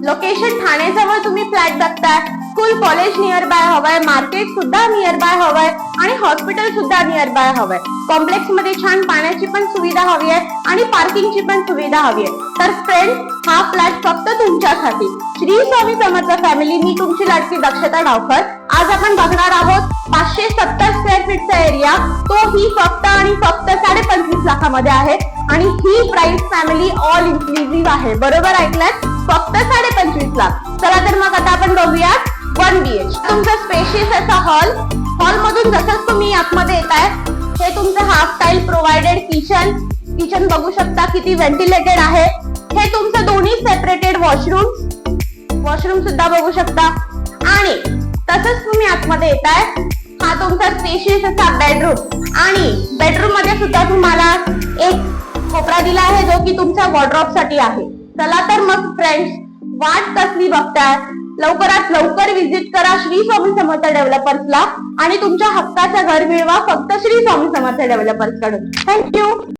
Location ठाण्याजवळ तुम्ही flat बघताय, school college near by हवंय, मार्केट सुद्धा नियर बाय हवंय आणि हॉस्पिटल सुद्धा नियर बाय हवंय. कॉम्प्लेक्स मध्ये छान पाण्याची पण सुविधा हवी आहे आणि पार्किंगची पण सुविधा हवी आहे. तर फ्रेंड्स, हा फ्लॅट फक्त तुमच्यासाठी. श्री स्वामी समर्थ फॅमिली, मी तुमची लाडकी दक्षता डावकर. आज आपण बघणार आहोत 570 स्क्वेअर फीटचा एरिया, तोही फक्त आणि फक्त 25.5 लाखामध्ये आहे आणि ही प्राइस फॅमिली ऑल इन्क्लुसिव्ह आहे. बरोबर ऐकलात, फक्त 25.5 लाख. चला तर मग आता आपण बघूयात 1 BH. तुमचा स्पेशियस असा हॉल मधून जसंच तुम्ही आतमध्ये येताय, हे तुमचं हाफ टाइल प्रोव्हाइडेड किचन बघू शकता, किती व्हेंटिलेटेड आहे. हे तुमचं दोन्ही सेपरेटेड वॉशरूम सुद्धा बघू शकता. आणि तसंच तुम्ही आतमध्ये येताय, हा तुमचा स्पेशियस असा बेडरूम आणि बेडरूम मध्ये सुद्धा तुम्हाला एक कोपरा दिला आहे जो की तुमच्या वॉर्डरोब साठी आहे. चला तर मग फ्रेंड्स, वाट कसली बघताय, लवकरात लवकर विजिट करा श्री स्वामी समर्थ डेव्हलपर्सला आणि तुमच्या हक्काचं घर मिळवा फक्त श्री स्वामी समर्थ डेव्हलपर्स कडून. थँक्यू.